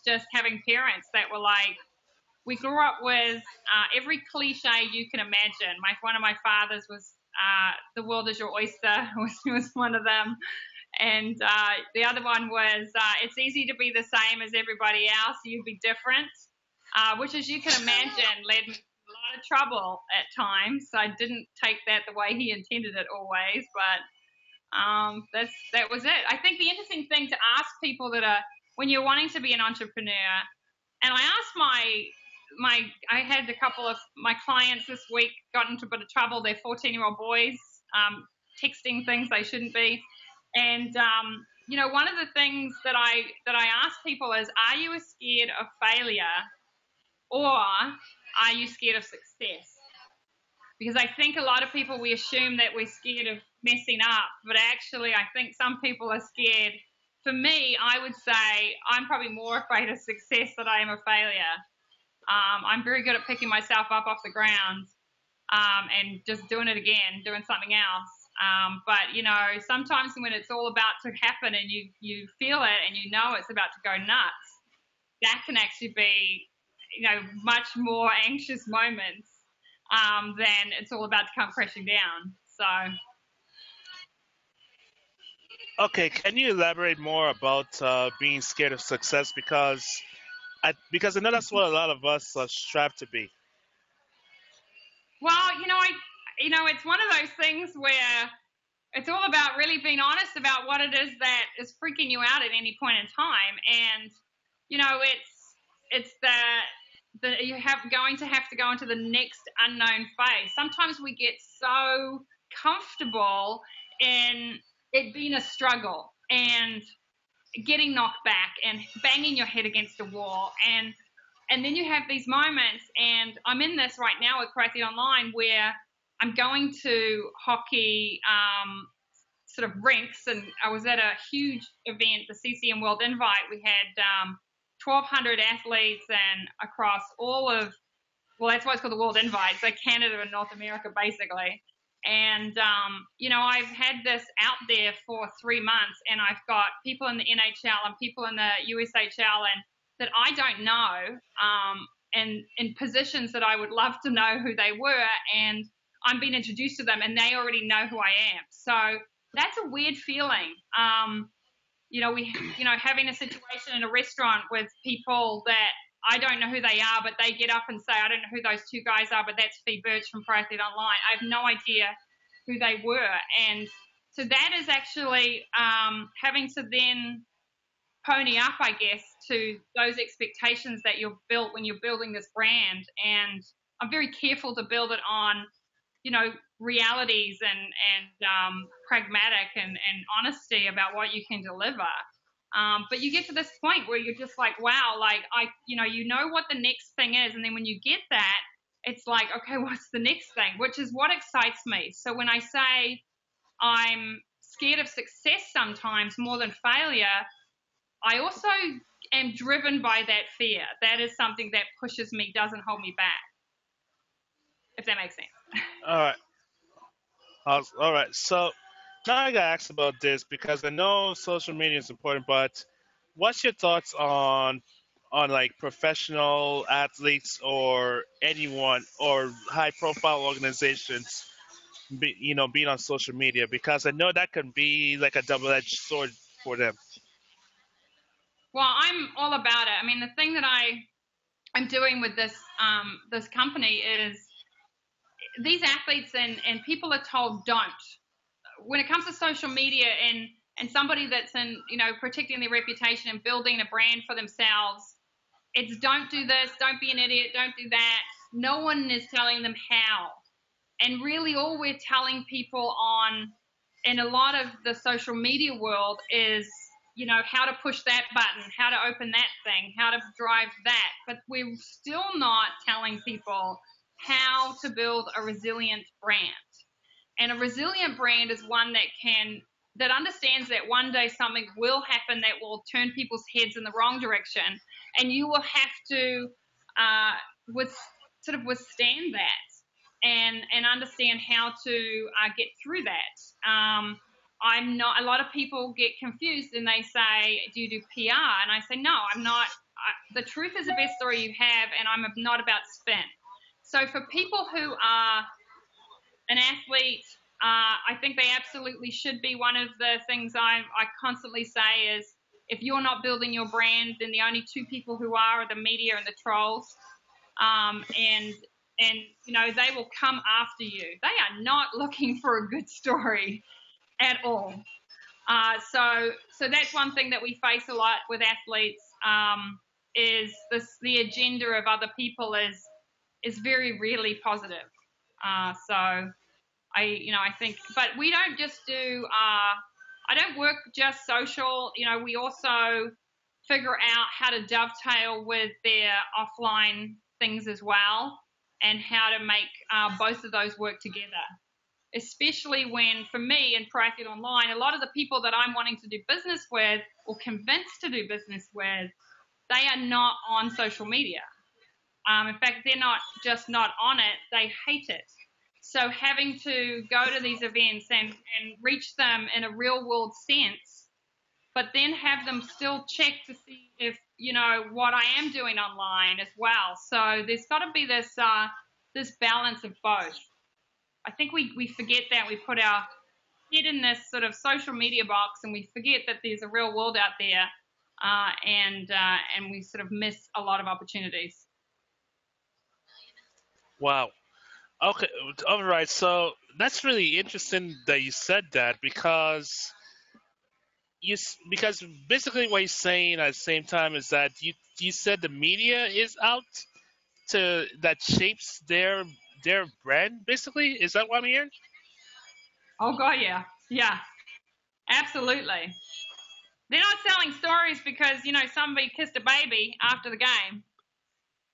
just having parents that were like, we grew up with every cliche you can imagine. One of my fathers was "the world is your oyster" was one of them, and the other one was "it's easy to be the same as everybody else. You be different," which, as you can imagine, led me to a lot of trouble at times. So I didn't take that the way he intended it always, but that was it. I think the interesting thing to ask people that are when you're wanting to be an entrepreneur, and I asked I had a couple of my clients this week got into a bit of trouble. They're 14-year-old boys texting things they shouldn't be, and one of the things that I ask people is, are you scared of failure, or are you scared of success? Because I think a lot of people, we assume that we're scared of messing up, but actually I think some people are scared. For me, I would say I'm probably more afraid of success than I am of failure. I'm very good at picking myself up off the ground and just doing it again, doing something else. But, sometimes when it's all about to happen and you feel it and you know it's about to go nuts, that can actually be, much more anxious moments than it's all about to come crashing down. So. Okay, can you elaborate more about being scared of success? Because I know that's what a lot of us strive to be. Well, it's one of those things where it's all about really being honest about what it is that is freaking you out at any point in time, and it's that you have going to have to go into the next unknown phase. Sometimes we get so comfortable in it being a struggle and getting knocked back and banging your head against a wall, and then you have these moments, and I'm in this right now with Karate Online where I'm going to hockey sort of rinks, and I was at a huge event, the CCM World Invite. We had 1,200 athletes and across all of, well, that's why it's called the World Invite, so Canada and North America basically. And, I've had this out there for 3 months, and I've got people in the NHL and people in the USHL and that I don't know, and in positions that I would love to know who they were, and I'm being introduced to them and they already know who I am. So that's a weird feeling. Having a situation in a restaurant with people that I don't know who they are, but they get up and say, I don't know who those two guys are, but that's Fiona Birch from Pro Athlete Online. I have no idea who they were. And so that is actually having to then pony up, I guess, to those expectations that you've built when you're building this brand. And I'm very careful to build it on, realities and pragmatic and honesty about what you can deliver. But you get to this point where you're just like, wow, like you know what the next thing is. And then when you get that, it's like, okay, what's the next thing? Which is what excites me. So when I say I'm scared of success sometimes more than failure, I also am driven by that fear. That is something that pushes me, doesn't hold me back, if that makes sense. All right. All right. So now I gotta ask about this because I know social media is important, but what's your thoughts on like professional athletes or anyone or high profile organizations being on social media? Because I know that can be like a double edged sword for them. Well, I'm all about it. I mean, the thing that I'm doing with this company is these athletes and people are told don't. When it comes to social media and somebody that's in, protecting their reputation and building a brand for themselves, it's don't do this, don't be an idiot, don't do that. No one is telling them how. And really all we're telling people in a lot of the social media world is, how to push that button, how to open that thing, how to drive that. But we're still not telling people how to build a resilient brand. And a resilient brand is one that understands that one day something will happen that will turn people's heads in the wrong direction, and you will have to withstand that and understand how to get through that. A lot of people get confused and they say, do you do PR? And I say, no, I'm not. the truth is the best story you have, and I'm not about spin. So for people who are an athlete, I think they absolutely should be. One of the things I constantly say is, if you're not building your brand, then the only two people who are the media and the trolls. And they will come after you. They are not looking for a good story at all. So that's one thing that we face a lot with athletes, is the agenda of other people is very rarely positive. So I think, but we don't just do. I don't work just social. We also figure out how to dovetail with their offline things as well, and how to make both of those work together. Especially when, for me in Pro Athlete Online, a lot of the people that I'm wanting to do business with or convinced to do business with, they are not on social media. In fact, they're not just not on it, they hate it. So having to go to these events and reach them in a real world sense, but then have them still check to see if, what I am doing online as well. So there's got to be this balance of both. I think we forget that. We put our head in this sort of social media box, and we forget that there's a real world out there, and we sort of miss a lot of opportunities. Wow. Okay. All right. So that's really interesting that you said that, because basically what you're saying at the same time is that you said the media is out that shapes their brand. Basically, is that what I'm hearing? Oh God, yeah, absolutely. They're not selling stories because somebody kissed a baby after the game.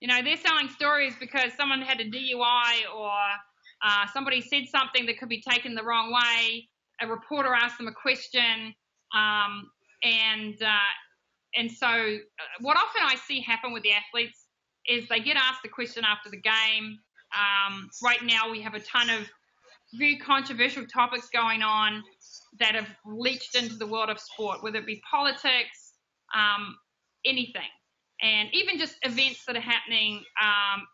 They're selling stories because someone had a DUI, or somebody said something that could be taken the wrong way. A reporter asked them a question, and so what often I see happen with the athletes is they get asked a question after the game. Right now we have a ton of very controversial topics going on that have leached into the world of sport, whether it be politics, anything. And even just events that are happening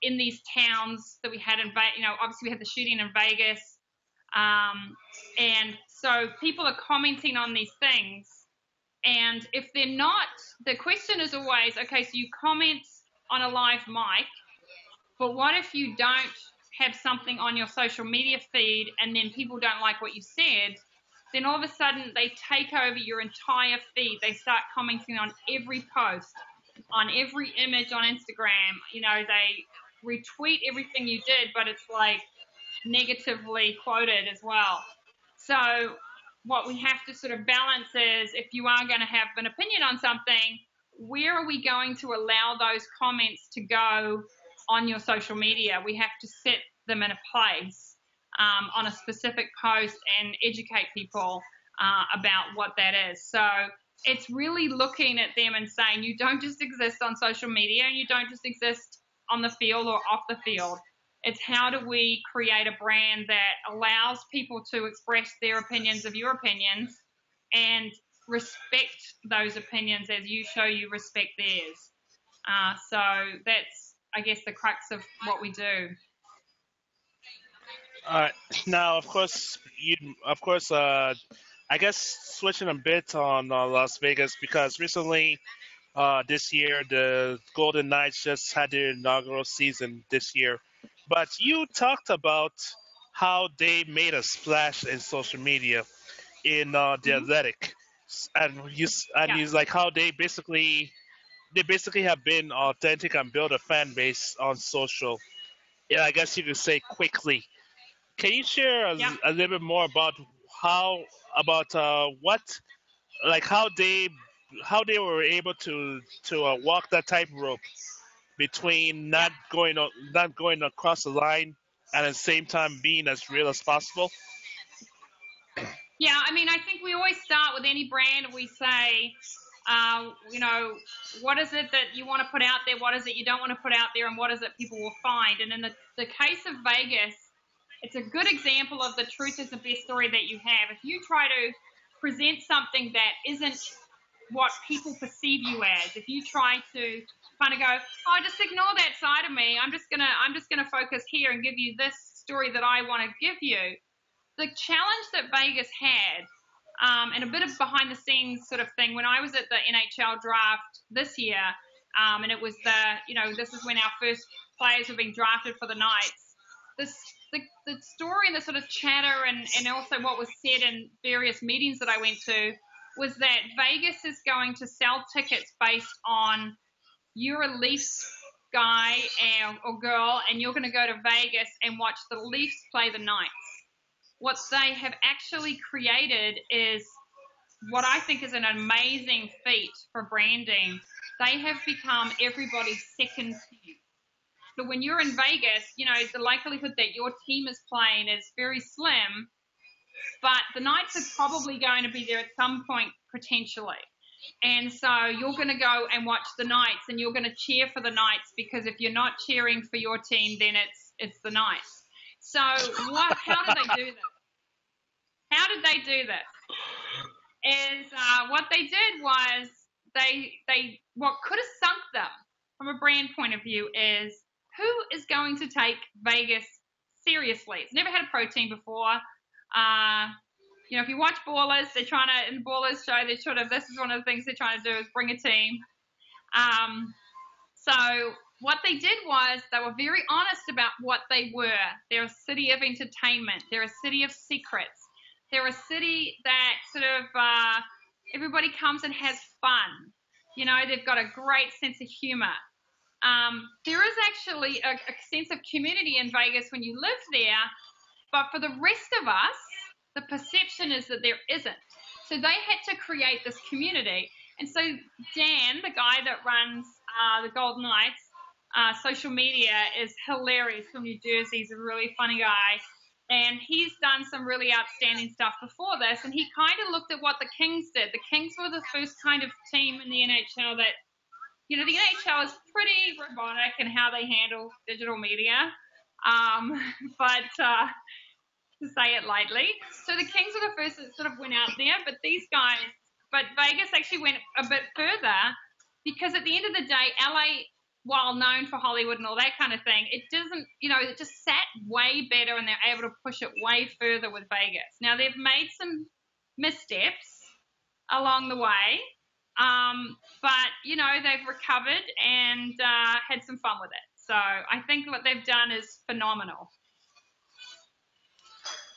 in these towns that we had in Vegas. Obviously we had the shooting in Vegas. And so people are commenting on these things. And if they're not, the question is always, okay, so you comment on a live mic, but what if you don't have something on your social media feed and then people don't like what you said? Then all of a sudden they take over your entire feed. They start commenting on every post, on every image on Instagram. They retweet everything you did, but it's like negatively quoted as well. So what we have to sort of balance is, if you are going to have an opinion on something, where are we going to allow those comments to go on your social media? We have to set them in a place on a specific post and educate people about what that is. So it's really looking at them and saying, you don't just exist on social media, and you don't just exist on the field or off the field. It's how do we create a brand that allows people to express their opinions of your opinions and respect those opinions as you show you respect theirs. So that's, I guess, the crux of what we do. Now, I guess switching a bit on Las Vegas, because recently, this year, the Golden Knights just had their inaugural season this year. But you talked about how they made a splash in social media in the Mm-hmm. Athletic, and Yeah. he's like how they basically have been authentic and build a fan base on social. Yeah, I guess you could say quickly. Can you share Yeah. a little bit more about how about what like how they were able to walk that tightrope between Yeah. not going across the line and at the same time being as real as possible? Yeah, I think we always start with any brand and we say, what is it that you want to put out there? What is it you don't want to put out there? And what is it people will find? And in the case of Vegas, it's a good example of the truth is the best story that you have. If you try to present something that isn't what people perceive you as, if you try to kind of go, oh, just ignore that side of me. I'm just gonna focus here and give you this story that I want to give you. The challenge that Vegas had, and a bit of behind the scenes sort of thing, when I was at the NHL draft this year, and it was this is when our first players were being drafted for the Knights. The story and the sort of chatter and also what was said in various meetings that I went to was that Vegas is going to sell tickets based on you're a Leafs guy or girl and you're going to go to Vegas and watch the Leafs play the Knights. What they have actually created is what I think is an amazing feat for branding. They have become everybody's second team. So when you're in Vegas, the likelihood that your team is playing is very slim, but the Knights are probably going to be there at some point potentially. And so you're going to go and watch the Knights and you're going to cheer for the Knights, because if you're not cheering for your team, then it's the Knights. So how did they do this? How did they do this? What they did was they what could have sunk them from a brand point of view is, who is going to take Vegas seriously? It's never had a pro team before. If you watch Ballers, they're trying to, in the Ballers show, this is one of the things they're trying to do is bring a team. So what they did was they were very honest about what they were. They're a city of entertainment. They're a city of secrets. They're a city that sort of everybody comes and has fun. They've got a great sense of humor. There is actually a sense of community in Vegas when you live there, but for the rest of us, the perception is that there isn't. So they had to create this community. And so Dan, the guy that runs the Golden Knights social media, is hilarious, from New Jersey. He's a really funny guy. And he's done some really outstanding stuff before this. And he kind of looked at what the Kings did. The Kings were the first kind of team in the NHL that, the NHL is pretty robotic in how they handle digital media. But to say it lightly. So the Kings were the first that sort of went out there, but Vegas actually went a bit further, because at the end of the day, LA, while known for Hollywood and all that kind of thing, it doesn't, it just sat way better, and they're able to push it way further with Vegas. Now, they've made some missteps along the way, but, they've recovered and had some fun with it. So I think what they've done is phenomenal.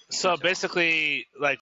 So basically, like,